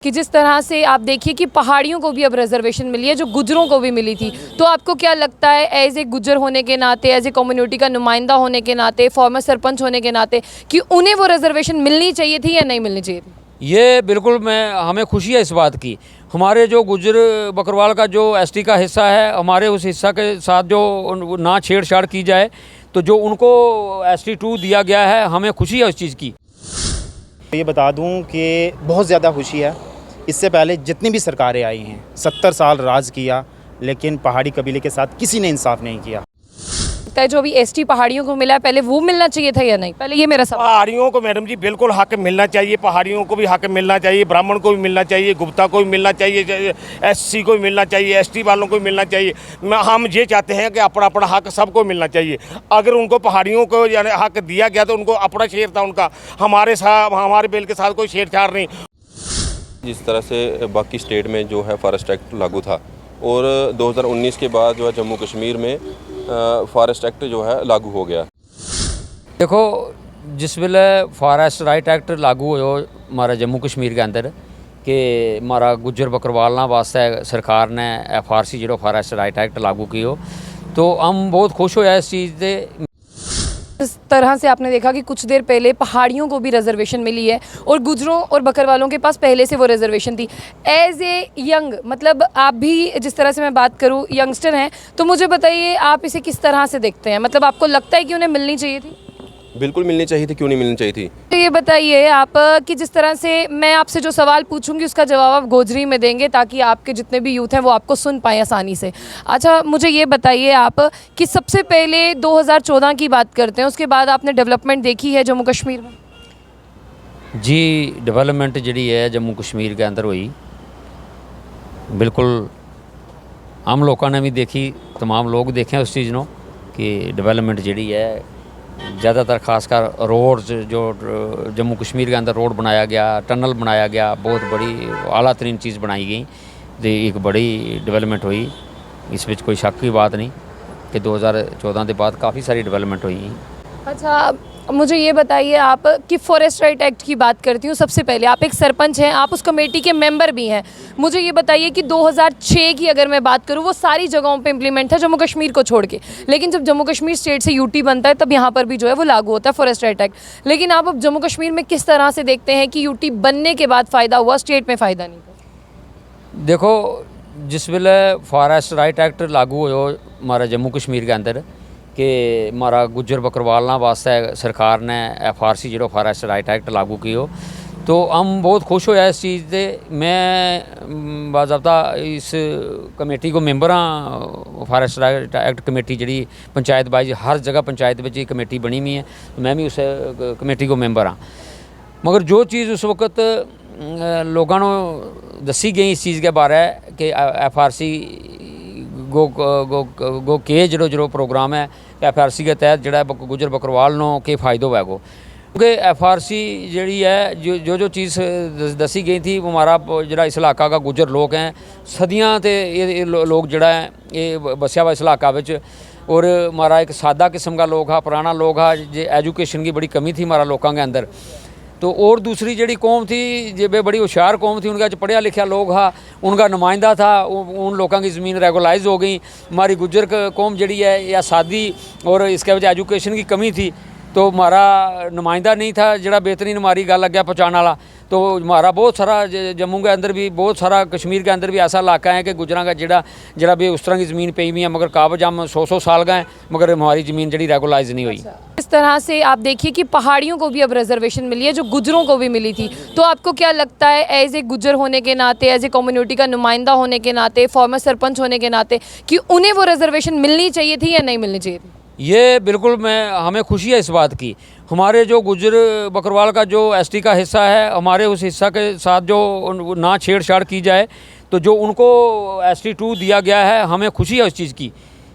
कि जिस तरह से आप देखिए कि पहाड़ियों को भी अब रिजर्वेशन मिली है जो गुजरों को भी मिली थी, तो आपको क्या लगता है एज ए गुजर होने के नाते, एज ए कम्युनिटी का नुमाइंदा होने के नाते, फॉर्मर सरपंच होने के नाते, कि उन्हें वो रिजर्वेशन मिलनी चाहिए थी या नहीं मिलनी चाहिए थी? ये बिल्कुल हमें खुशी है इस बात की। हमारे जो गुजर बकरवाल का जो एसटी का हिस्सा है, हमारे उस हिस्सा के साथ जो ना छेड़छाड़ की जाए, तो जो उनको ST 2 दिया गया है, हमें खुशी है उस चीज़ की। ये बता दूं कि बहुत ज़्यादा खुशी है। इससे पहले जितनी भी सरकारें आई हैं 70 साल राज किया, लेकिन पहाड़ी कबीले के साथ किसी ने इंसाफ नहीं किया। जो अभी ST पहाड़ियों को मिला है, पहले वो मिलना चाहिए था या नहीं? पहले ये मेरा सवाल। पहाड़ियों को मैडम जी बिल्कुल हक मिलना चाहिए, पहाड़ियों को भी हक मिलना चाहिए, ब्राह्मण को भी मिलना चाहिए, गुप्ता को भी मिलना चाहिए, SC को भी मिलना चाहिए, ST वालों को भी मिलना चाहिए। हम ये चाहते हैं कि अपना अपना हक सबको मिलना चाहिए। अगर उनको पहाड़ियों को यानी हक दिया गया तो उनको अपना शेर था उनका, हमारे बिल के साथ कोई छेड़छाड़ नहीं। जिस तरह से बाकी स्टेट में जो है फॉरेस्ट एक्ट लागू था और 2019 के बाद जो है जम्मू कश्मीर में फॉरेस्ट एक्ट जो है लागू हो गया। देखो, जिस वेले फॉरेस्ट राइट एक्ट लागू हो हमारा जम्मू कश्मीर के अंदर कि हमारा गुजर बकरवाल वास्ते सरकार ने FRC जो फॉरेस्ट राइट एक्ट लागू की हो, तो हम बहुत खुश होया इस चीज़ से। इस तरह से आपने देखा कि कुछ देर पहले पहाड़ियों को भी रिजर्वेशन मिली है और गुजरों और बकरवालों के पास पहले से वो रिजर्वेशन थी। एज ए यंग, मतलब आप भी, जिस तरह से मैं बात करूं, यंगस्टर हैं, तो मुझे बताइए आप इसे किस तरह से देखते हैं? मतलब आपको लगता है कि उन्हें मिलनी चाहिए थी? बिल्कुल मिलनी चाहिए थी, क्यों नहीं मिलनी चाहिए थी। तो ये बताइए आप कि जिस तरह से मैं आपसे जो सवाल पूछूंगी उसका जवाब आप गोजरी में देंगे ताकि आपके जितने भी यूथ हैं वो आपको सुन पाएँ आसानी से। अच्छा, मुझे ये बताइए आप कि सबसे पहले 2014 की बात करते हैं, उसके बाद आपने डेवलपमेंट देखी है जम्मू कश्मीर में? जी, डेवलपमेंट जी है जम्मू कश्मीर के अंदर हुई, बिल्कुल हम लोगों ने भी देखी, तमाम लोग देखें उस चीज़ को कि डेवलपमेंट जी है ज़्यादातर खासकर रोड जो जम्मू कश्मीर के अंदर रोड बनाया गया, टनल बनाया गया, बहुत बड़ी आला तरीन चीज़ बनाई गई, तो एक बड़ी डेवलपमेंट हुई। इस विच कोई शक की बात नहीं कि 2014 के बाद काफ़ी सारी डेवलपमेंट हुई। अच्छा, मुझे ये बताइए आप कि फॉरेस्ट राइट एक्ट की बात करती हूँ। सबसे पहले आप एक सरपंच हैं, आप उस कमेटी के मेंबर भी हैं। मुझे ये बताइए कि 2006 की अगर मैं बात करूँ, वो सारी जगहों पे इम्प्लीमेंट था जम्मू कश्मीर को छोड़ के, लेकिन जब जम्मू कश्मीर स्टेट से UT बनता है तब यहाँ पर भी जो है वो लागू होता है फॉरेस्ट राइट एक्ट। लेकिन आप अब जम्मू कश्मीर में किस तरह से देखते हैं कि UT बनने के बाद फ़ायदा हुआ, स्टेट में फ़ायदा नहीं था? देखो, जिस वेले फॉरेस्ट राइट एक्ट लागू हो हमारा जम्मू कश्मीर के अंदर कि हमारा गुजर बकरवाल वास्ते सरकार ने FRC जो फॉरेस्ट राइट एक्ट लागू की हो, तो हम बहुत खुश होया इस चीज़ से। मैं बाज़ाब्ता इस कमेटी को मेंबर हाँ, फॉरेस्ट राइट एक्ट कमेटी जी पंचायत बाइज हर जगह पंचायत में कमेटी बनी हुई है, मैं भी उस कमेटी को मेंबर हाँ। मगर जो चीज़ उस वक्त लोगों को दसी गई इस चीज़ के बारे कि FRC गो के जो प्रोग्राम है FRC के तहत जड़ा गुजर बकरवाल नो के फ़ायदो है गो, क्योंकि FRC जी है जो चीज़ दसी गई थी, वो हमारा जरा इस इलाका का गुजर लोग हैं, सदियाँ ते ये लोग जड़ा है ये बसिया हुआ इस इलाका विच, और हमारा एक सादा किस्म का लोग हा, पुराना लोग हा, जो एजुकेशन की बड़ी कमी थी हमारा लोगों के अंदर। तो और दूसरी जी कौम थी जे बड़ी होशियार कौम थी, उनका पढ़िया लिखा लोग हा, उनका नुमाइंदा था, उन लोगों की ज़मीन रेगुलाइज हो गई। हमारी गुजर कौम जी है या सादी और इसके वजह एजुकेशन की कमी थी, तो हमारा नुमाइंदा नहीं था जड़ा बेहतरीन हमारी गल अगे पहुँचाने वाला। तो हमारा बहुत सारा जम्मू के अंदर भी, बहुत सारा कश्मीर के अंदर भी ऐसा इलाका है कि गुजरां का जड़ा भी उस तरह की ज़मीन पई हुई है, मगर काबज हम 100 साल गए, मगर हमारी ज़मीन जी रेगुलाइज नहीं हुई। इस तरह से आप देखिए कि पहाड़ियों को भी अब रिजर्वेशन मिली है जो गुजरों को भी मिली थी, तो आपको क्या लगता है एज ए गुजर होने के नाते, एज ए कम्युनिटी का नुमाइंदा होने के नाते, फॉर्मर सरपंच होने के नाते, कि उन्हें वो रिजर्वेशन मिलनी चाहिए थी या नहीं मिलनी चाहिए थी? ये बिल्कुल हमें खुशी है इस बात की। हमारे जो गुजर बकरवाल का जो ST का हिस्सा है, हमारे उस हिस्सा के साथ जो ना छेड़छाड़ की जाए, तो जो उनको ST 2 दिया गया है, हमें खुशी है उस चीज़ की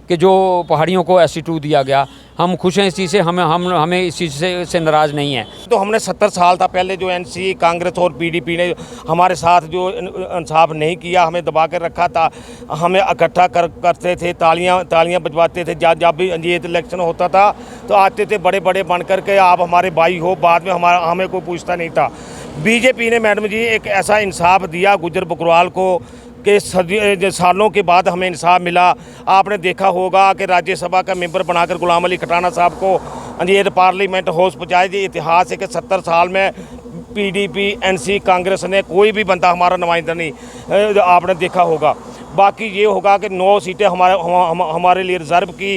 कि जो पहाड़ियों को ST 2 दिया गया, हम खुश हैं इस चीज़ से। हमें इस चीज़ से नाराज़ नहीं है। तो हमने 70 साल था पहले जो NC कांग्रेस और PDP ने हमारे साथ जो इंसाफ नहीं किया, हमें दबा कर रखा था, हमें इकट्ठा करते थे, तालियां बजवाते थे, जब भी ये इलेक्शन होता था तो आते थे बड़े बड़े बन कर के, आप हमारे भाई हो। बाद में हमें कोई पूछता नहीं था। बीजेपी ने मैडम जी एक ऐसा इंसाफ दिया गुजर बकरवाल को कि सालों के बाद हमें इंसाफ मिला। आपने देखा होगा कि राज्यसभा का मेंबर बनाकर गुलाम अली खटाना साहब को अंधेर पार्लियामेंट हाउस पहुँचाया। ये इतिहास है कि 70 साल में पीडीपी एनसी कांग्रेस ने कोई भी बंदा हमारा नुमाइंदा नहीं आपने देखा होगा। बाकी ये होगा कि 9 सीटें हमारे लिए रिज़र्व की,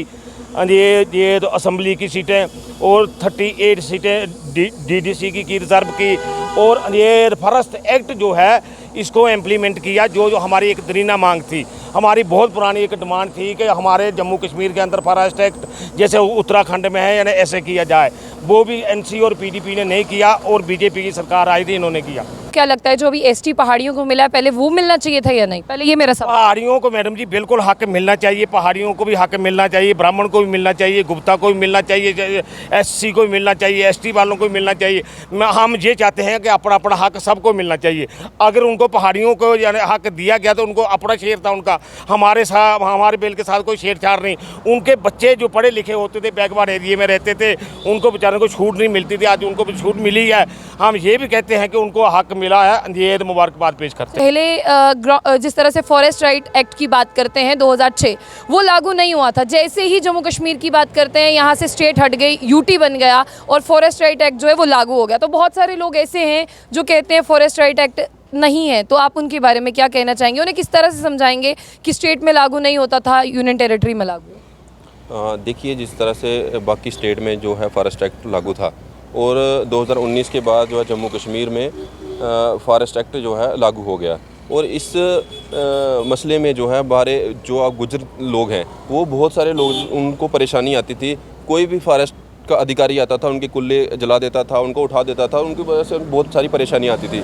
ये तो असम्बली की सीटें, और 38 सीटें डीडीसी की रिज़र्व की, और ये फॉरेस्ट एक्ट जो है इसको इम्प्लीमेंट किया, जो हमारी एक दरीना मांग थी। हमारी बहुत पुरानी एक डिमांड थी कि हमारे जम्मू कश्मीर के अंदर फॉरेस्ट एक्ट जैसे उत्तराखंड में है यानी ऐसे किया जाए। वो भी एनसी और पीडीपी ने नहीं किया, और बीजेपी की सरकार आई थी, इन्होंने किया। क्या लगता है जो अभी एसटी पहाड़ियों को मिला है, पहले वो मिलना चाहिए था या नहीं? पहले ये मेरा सवाल। पहाड़ियों को मैडम जी बिल्कुल हक मिलना चाहिए, पहाड़ियों को भी हक मिलना चाहिए, ब्राह्मण को भी मिलना चाहिए, गुप्ता को भी मिलना चाहिए, एससी को भी मिलना चाहिए, एसटी वालों को भी मिलना चाहिए। हम ये चाहते हैं कि अपना अपना हक सबको मिलना चाहिए। अगर उनको पहाड़ियों को यानी हक दिया गया तो उनको अपना शेर था उनका, हमारे बिल के साथ कोई छेड़छाड़ नहीं। उनके बच्चे जो पढ़े लिखे होते थे, बैकवर्ड एरिया में रहते थे, उनको बेचारों को छूट नहीं मिलती थी, आज उनको भी छूट मिली है। हम ये भी कहते हैं कि उनको हक मिला है, ये मुबारकबाद पेश करते हैं। पहले जिस तरह से फॉरेस्ट राइट एक्ट की बात करते हैं 2006, वो लागू नहीं हुआ था। जैसे ही जम्मू कश्मीर की बात करते हैं, यहाँ से स्टेट हट गई, यूटी बन गया और फॉरेस्ट राइट एक्ट जो है वो लागू हो गया। तो बहुत सारे लोग ऐसे हैं जो कहते हैं फॉरेस्ट राइट एक्ट नहीं है, तो आप उनके बारे में क्या कहना चाहेंगे? उन्हें किस तरह से समझाएंगे कि स्टेट में लागू नहीं होता था, यूनियन टेरिटरी में लागू? देखिए, जिस तरह से बाकी स्टेट में जो है फॉरेस्ट एक्ट लागू था, और 2019 के बाद जो है जम्मू कश्मीर में फॉरेस्ट एक्ट जो है लागू हो गया। और इस मसले में जो है हमारे जो आप गुजर लोग हैं, वो बहुत सारे लोग, उनको परेशानी आती थी। कोई भी फॉरेस्ट का अधिकारी आता था, उनके कुल्ले जला देता था, उनको उठा देता था, उनकी वजह से बहुत सारी परेशानी आती थी।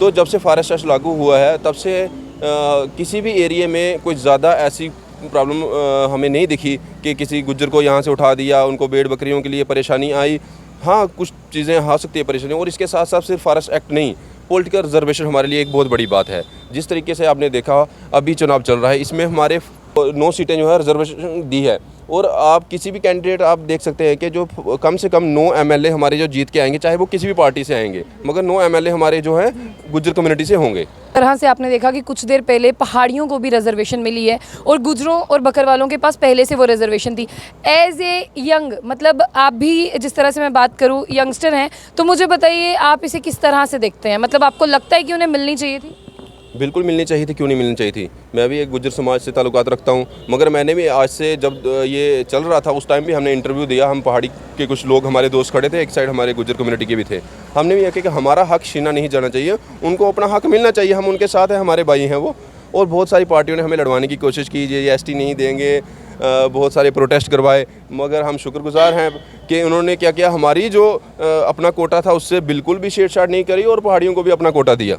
तो जब से फॉरेस्ट एक्ट लागू हुआ है, तब से किसी भी एरिया में कोई ज़्यादा ऐसी प्रॉब्लम हमें नहीं दिखी कि किसी गुज्जर को यहाँ से उठा दिया, उनको भेड़ बकरियों के लिए परेशानी आई। हाँ, कुछ चीज़ें आ सकती है परेशानी, और इसके साथ साथ सिर्फ फॉरेस्ट एक्ट नहीं, पॉलिटिकल रिजर्वेशन हमारे लिए एक बहुत बड़ी बात है। जिस तरीके से आपने देखा अभी चुनाव चल रहा है, इसमें हमारे 9 सीटें जो है रिजर्वेशन दी है, और आप किसी भी कैंडिडेट आप देख सकते हैं कि जो कम से कम 9 एमएलए हमारे जो जीत के आएंगे, चाहे वो किसी भी पार्टी से आएंगे, मगर 9 एमएलए हमारे जो है गुज्जर कम्युनिटी से होंगे। तरह से आपने देखा कि कुछ देर पहले पहाड़ियों को भी रिजर्वेशन मिली है और गुजरों और बकरवालों के पास पहले से वो रिजर्वेशन थी। एज ए यंग, मतलब आप भी जिस तरह से मैं बात करूँ यंगस्टर हैं, तो मुझे बताइए आप इसे किस तरह से देखते हैं? मतलब आपको लगता है कि उन्हें मिलनी चाहिए थी? बिल्कुल मिलनी चाहिए थी, क्यों नहीं मिलनी चाहिए थी। मैं भी एक गुज्जर समाज से ताल्लुकात रखता हूं, मगर मैंने भी आज से जब ये चल रहा था उस टाइम भी हमने इंटरव्यू दिया। हम पहाड़ी के कुछ लोग हमारे दोस्त खड़े थे, एक साइड हमारे गुज्जर कम्युनिटी के भी थे। हमने भी यह कहा कि हमारा हक छीना नहीं जाना चाहिए, उनको अपना हक मिलना चाहिए। हम उनके साथ हैं, हमारे भाई हैं वो। और बहुत सारी पार्टियों ने हमें लड़वाने की कोशिश की, ये एसटी नहीं देंगे, बहुत सारे प्रोटेस्ट करवाए, मगर हम शुक्रगुजार हैं कि उन्होंने क्या किया, हमारी जो अपना कोटा था उससे बिल्कुल भी छेड़छाड़ नहीं करी और पहाड़ियों को भी अपना कोटा दिया।